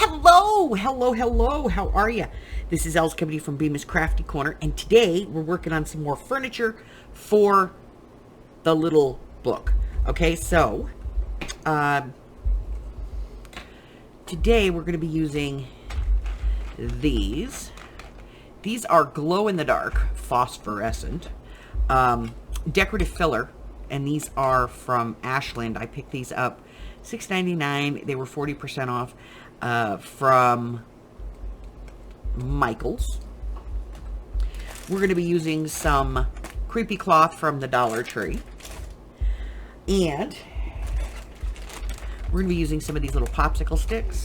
Hello, hello, hello. How are you? This is Els Kennedy from Bemis Crafty Corner, and today we're working on some more furniture for the little book. Okay, so today we're going to be using these. These are glow-in-the-dark, phosphorescent, decorative filler, and these are from Ashland. I picked these up $6.99. They were 40% off from Michaels. We're going to be using some creepy cloth from the Dollar Tree, and we're going to be using some of these little popsicle sticks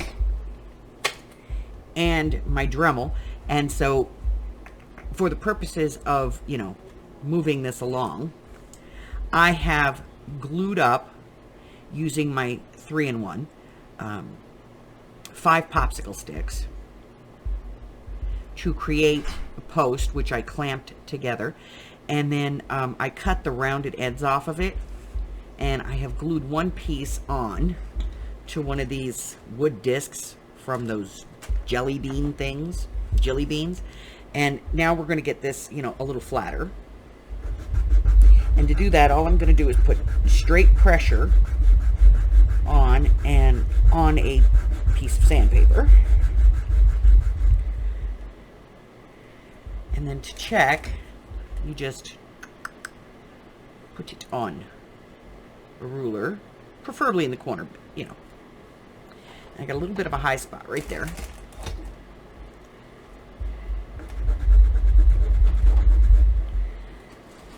and my Dremel. And so for the purposes of, moving this along, I have glued up, using my 3-in-1, 5 popsicle sticks to create a post, which I clamped together. And then I cut the rounded ends off of it, and I have glued one piece on to one of these wood discs from those jelly beans. And now we're going to get this, a little flatter. And to do that, all I'm going to do is put straight pressure on a piece of sandpaper. And then to check, you just put it on a ruler, preferably in the corner, I got a little bit of a high spot right there.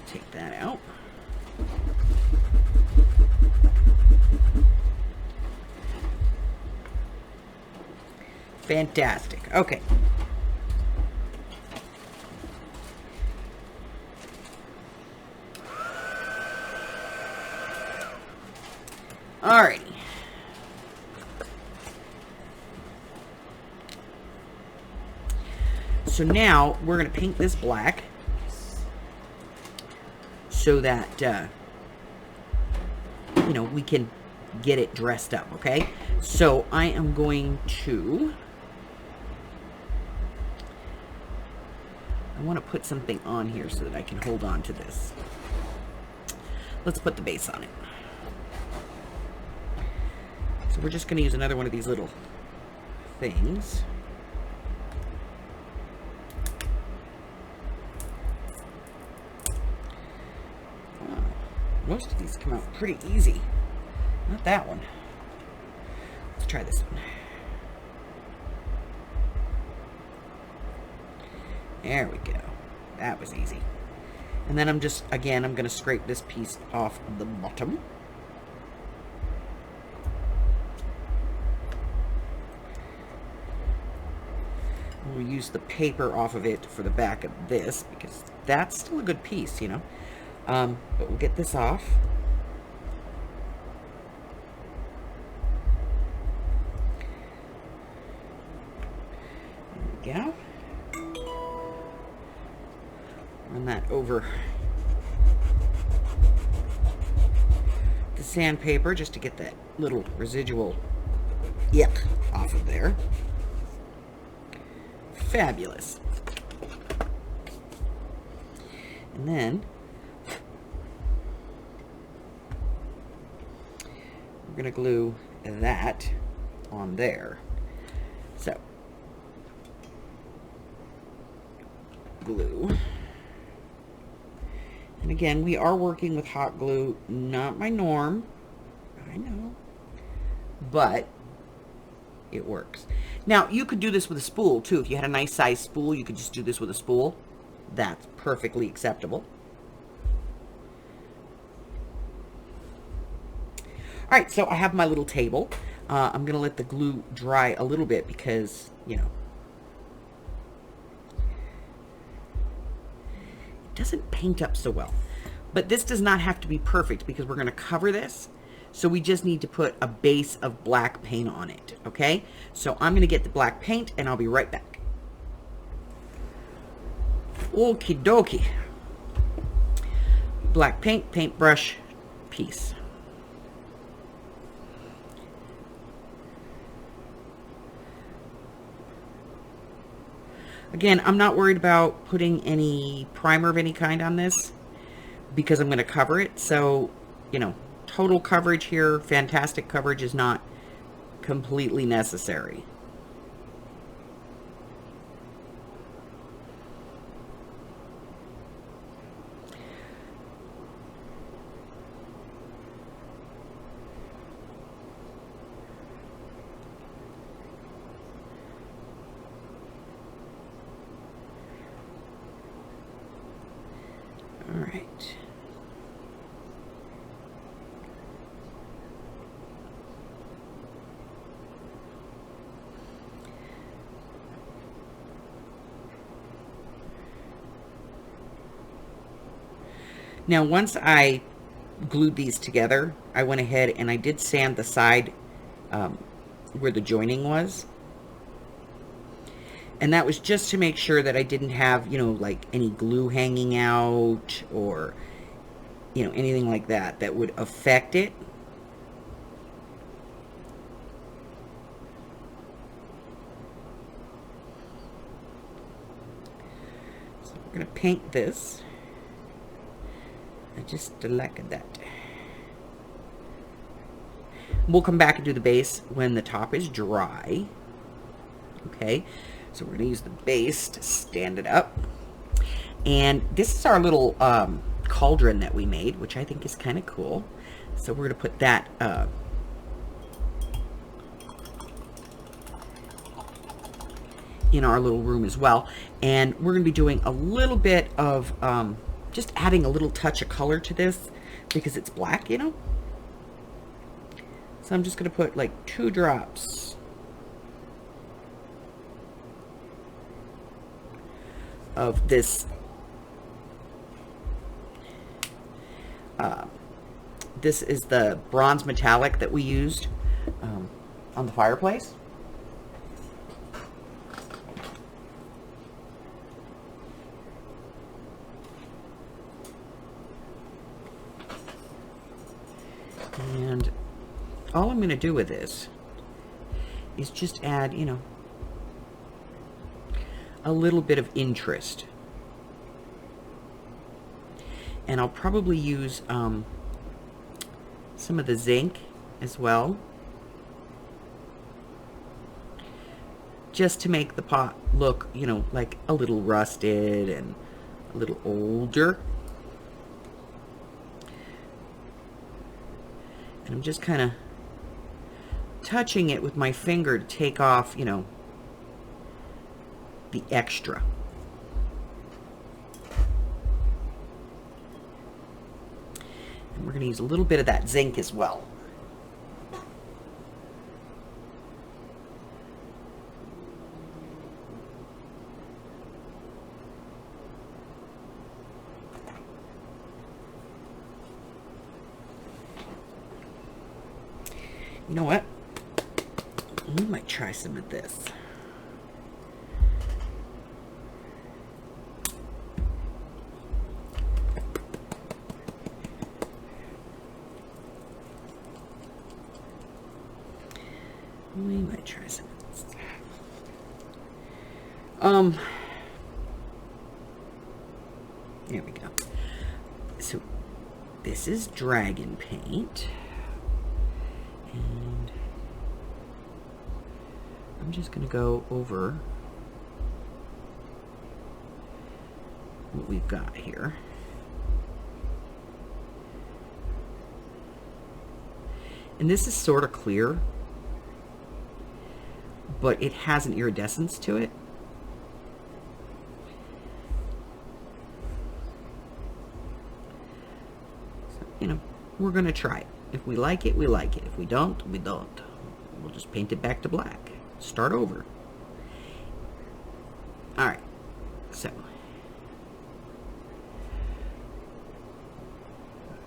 Take that out. Fantastic. Okay. Alrighty. So now we're going to paint this black so that, we can get it dressed up, okay? So I am going to... I want to put something on here so that I can hold on to this. Let's put the base on it. So we're just going to use another one of these little things. Wow. Most of these come out pretty easy. Not that one. Let's try this one. There we go. That was easy. And then I'm going to scrape this piece off the bottom. We'll use the paper off of it for the back of this, because that's still a good piece, But we'll get this off. There we go. Run that over the sandpaper just to get that little residual yuck off of there. Fabulous. And then we're going to glue that on there. So, glue. And again, we are working with hot glue, not my norm, I know, but it works. Now, you could do this with a spool, too. If you had a nice size spool, you could just do this with a spool. That's perfectly acceptable. All right, so I have my little table. I'm going to let the glue dry a little bit because, it doesn't paint up so well. But this does not have to be perfect because we're going to cover this. So we just need to put a base of black paint on it, okay? So I'm going to get the black paint and I'll be right back. Okie dokie. Black paint, paintbrush, piece. Again, I'm not worried about putting any primer of any kind on this because I'm going to cover it. So, you know, total coverage here, fantastic coverage, is not completely necessary. All right. Now, once I glued these together, I went ahead and I did sand the side where the joining was. And that was just to make sure that I didn't have, you know, like any glue hanging out or, you know, anything like that that would affect it. So we're going to paint this. I just like that. We'll come back and do the base when the top is dry. Okay, so we're going to use the base to stand it up. And this is our little cauldron that we made, which I think is kind of cool. So we're going to put that in our little room as well. And we're going to be doing a little bit of just adding a little touch of color to this because it's black, you know. So I'm just going to put like 2 drops of this this is the bronze metallic that we used on the fireplace. And all I'm going to do with this is just add, you know, a little bit of interest. And I'll probably use some of the zinc as well, just to make the pot look, you know, like a little rusted and a little older. And I'm just kind of touching it with my finger to take off, you know, the extra. And we're going to use a little bit of that zinc as well. You know what? We might try some of this. We might try some of this. There we go. So this is dragon paint. And I'm just going to go over what we've got here. And this is sort of clear, but it has an iridescence to it. So, you know, we're going to try it. If we like it, we like it. If we don't, we don't. We'll just paint it back to black. Start over. All right. So.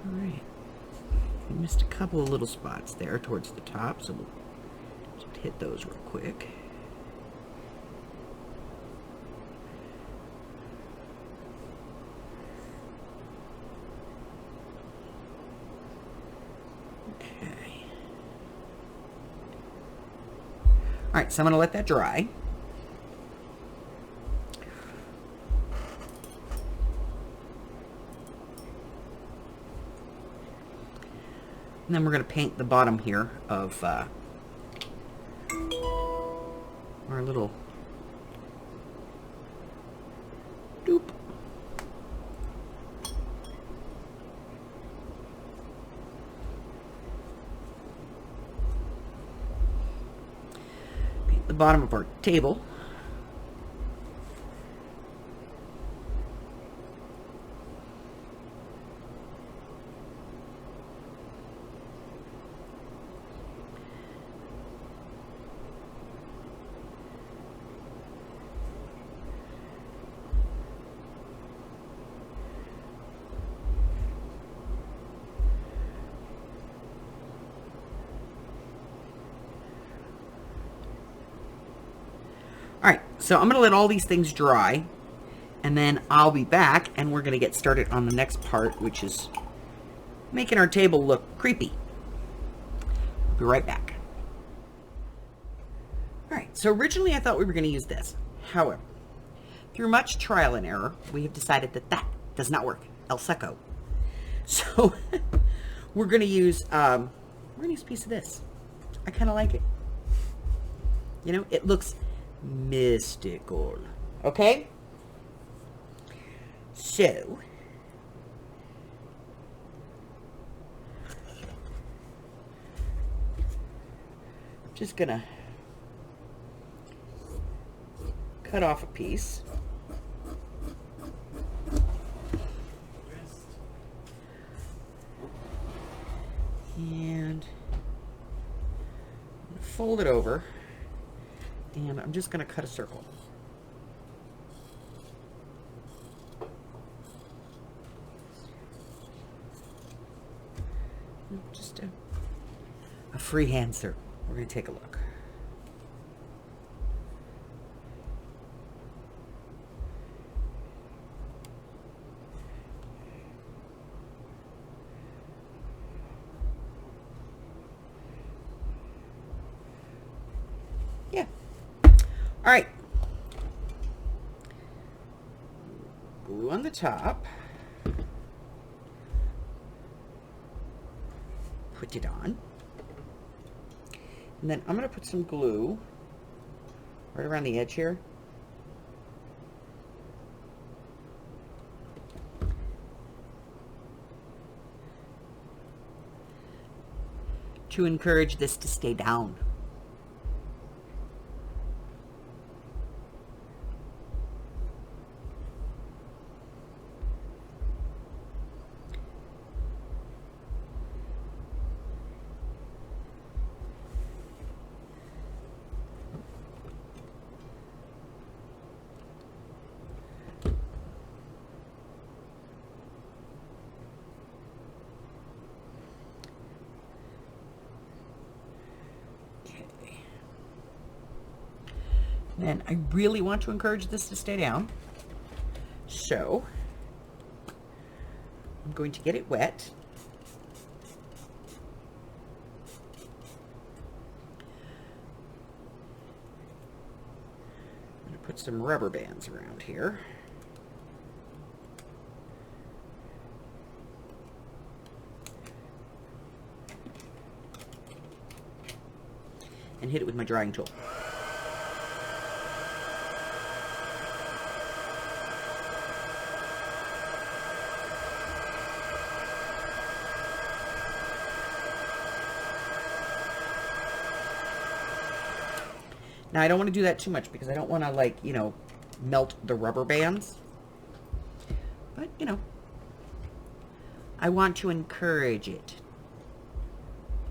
All right. We missed a couple of little spots there towards the top, so we'll just hit those real quick. All right, so I'm going to let that dry. And then we're going to paint the bottom here of our little doop. Paint the bottom of our table. All right, so I'm going to let all these things dry, and then I'll be back, and we're going to get started on the next part, which is making our table look creepy. I'll be right back. All right, so originally I thought we were going to use this. However, through much trial and error, we have decided that that does not work. El Seco. So we're going to use a piece of this. I kind of like it. You know, it looks mystical. Okay? So I'm just gonna cut off a piece. And fold it over. And I'm just going to cut a circle. Just a freehand circle. We're going to take a look. Yeah. All right. Glue on the top. Put it on. And then I'm going to put some glue right around the edge here. To encourage this to stay down. And I really want to encourage this to stay down. So I'm going to get it wet. I'm going to put some rubber bands around here. And hit it with my drying tool. Now, I don't want to do that too much because I don't want to, like, you know, melt the rubber bands. But, you know, I want to encourage it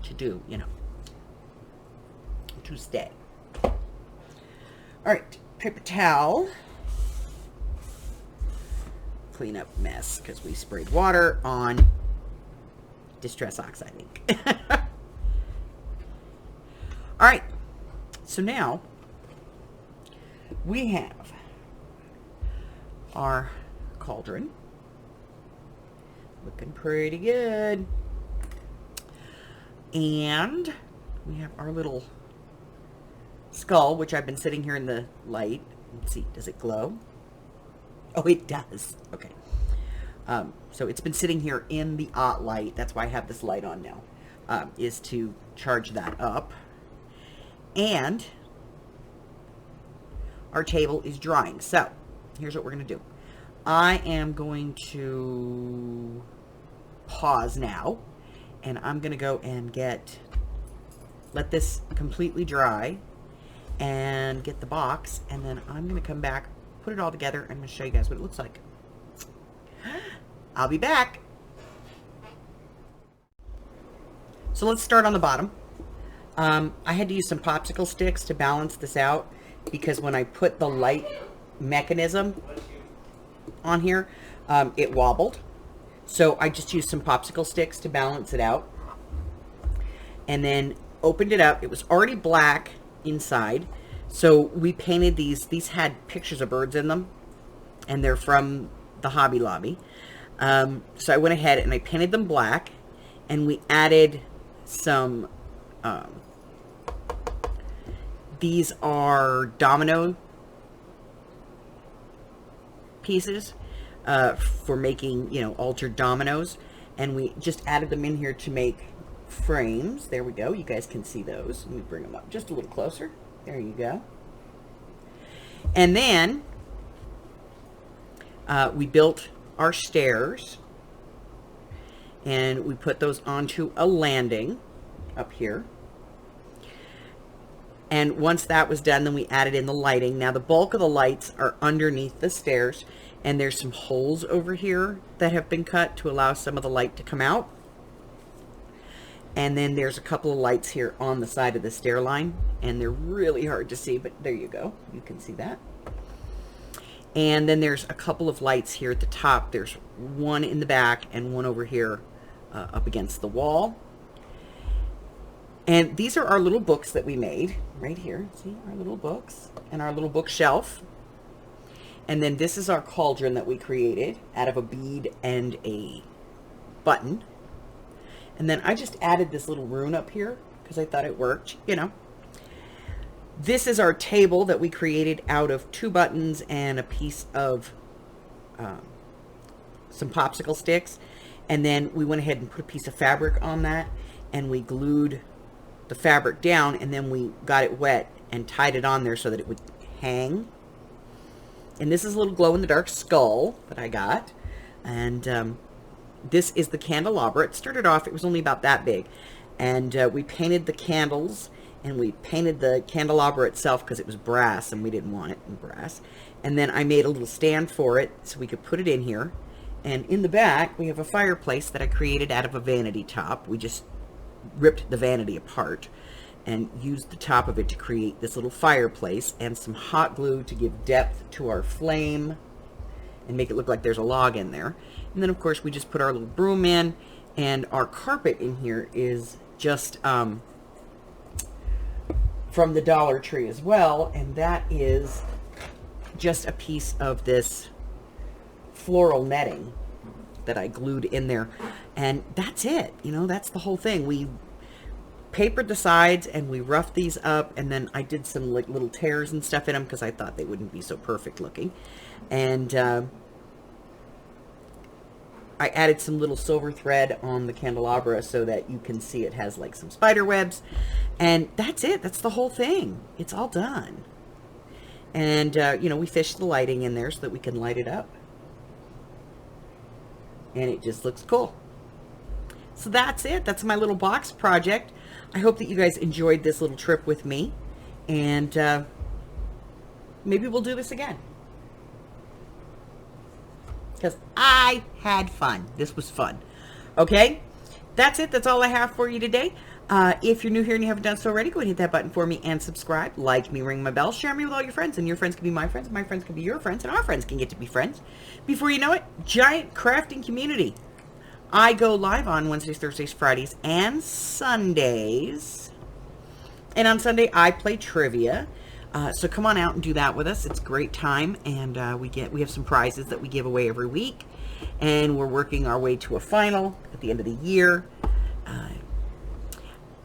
to do, you know, to stay. All right, paper towel. Clean up mess because we sprayed water on Distress Oxide ink. All right, so now we have our cauldron looking pretty good, and we have our little skull, which I've been sitting here in the light. Let's see, does it glow? Oh, it does. Okay. So it's been sitting here in the light. That's why I have this light on now. is to charge that up. And our table is drying. So here's what we're going to do. I am going to pause now, and I'm going to go and let this completely dry and get the box, and then I'm going to come back, put it all together, and I'm going to show you guys what it looks like. I'll be back. So let's start on the bottom. I had to use some popsicle sticks to balance this out, because when I put the light mechanism on here, it wobbled. So I just used some popsicle sticks to balance it out. And then opened it up. It was already black inside. So we painted these. These had pictures of birds in them. And they're from the Hobby Lobby. So I went ahead and I painted them black. And we added some... these are domino pieces for making, you know, altered dominoes. And we just added them in here to make frames. There we go. You guys can see those. Let me bring them up just a little closer. There you go. And then we built our stairs, and we put those onto a landing up here. And once that was done, then we added in the lighting. Now the bulk of the lights are underneath the stairs, and there's some holes over here that have been cut to allow some of the light to come out. And then there's a couple of lights here on the side of the stair line, and they're really hard to see, but there you go. You can see that. And then there's a couple of lights here at the top. There's one in the back and one over here up against the wall. And these are our little books that we made right here. See our little books and our little bookshelf. And then this is our cauldron that we created out of a bead and a button. And then I just added this little rune up here because I thought it worked, you know. This is our table that we created out of 2 buttons and a piece of some popsicle sticks. And then we went ahead and put a piece of fabric on that, and we glued the fabric down, and then we got it wet and tied it on there so that it would hang. And this is a little glow-in-the-dark skull that I got. And this is the candelabra. It started off, it was only about that big. And we painted the candles, and we painted the candelabra itself because it was brass, and we didn't want it in brass. And then I made a little stand for it so we could put it in here. And in the back, we have a fireplace that I created out of a vanity top. We just ripped the vanity apart and used the top of it to create this little fireplace, and some hot glue to give depth to our flame and make it look like there's a log in there. And then of course we just put our little broom in, and our carpet in here is just from the Dollar Tree as well, and that is just a piece of this floral netting that I glued in there. And that's it, you know, that's the whole thing. We papered the sides and we roughed these up, and then I did some like little tears and stuff in them because I thought they wouldn't be so perfect looking. And I added some little silver thread on the candelabra so that you can see it has like some spider webs. And that's it. That's the whole thing. It's all done. And, you know, we fished the lighting in there so that we can light it up. And it just looks cool. So that's it. That's my little box project. I hope that you guys enjoyed this little trip with me. And maybe we'll do this again, because I had fun. This was fun. Okay, that's it. That's all I have for you today. If you're new here and you haven't done so already, go ahead and hit that button for me and subscribe. Like me, ring my bell, share me with all your friends, and your friends can be my friends, my friends can be your friends, and our friends can get to be friends. Before you know it, giant crafting community. I go live on Wednesdays, Thursdays, Fridays, and Sundays. And on Sunday, I play trivia. So come on out and do that with us. It's a great time, and we have some prizes that we give away every week, and we're working our way to a final at the end of the year.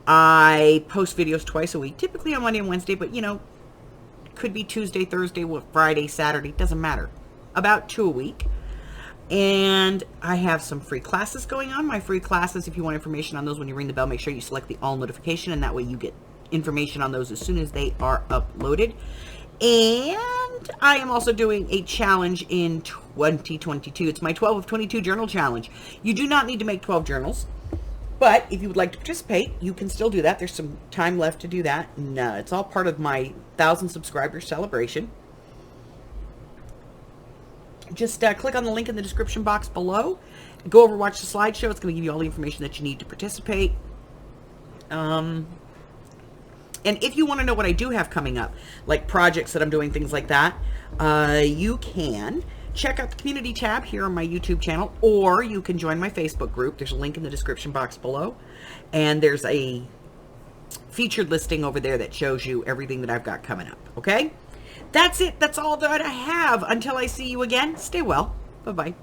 I post videos twice a week, typically on Monday and Wednesday, but you know, could be Tuesday, Thursday, Friday, Saturday, doesn't matter. About 2 a week. And I have some free classes going on. My free classes, if you want information on those, when you ring the bell, make sure you select the all notification, and that way you get information on those as soon as they are uploaded. And I am also doing a challenge in 2022. It's my 12 of 22 journal challenge. You do not need to make 12 journals, but if you would like to participate, you can still do that. There's some time left to do that, and it's all part of my 1,000 subscriber celebration. Just click on the link in the description box below. Go over, watch the slideshow. It's going to give you all the information that you need to participate. And if you want to know what I do have coming up, like projects that I'm doing, things like that, you can check out the community tab here on my YouTube channel, or you can join my Facebook group. There's a link in the description box below, and there's a featured listing over there that shows you everything that I've got coming up. Okay? That's it. That's all that I have. Until I see you again, stay well. Bye-bye.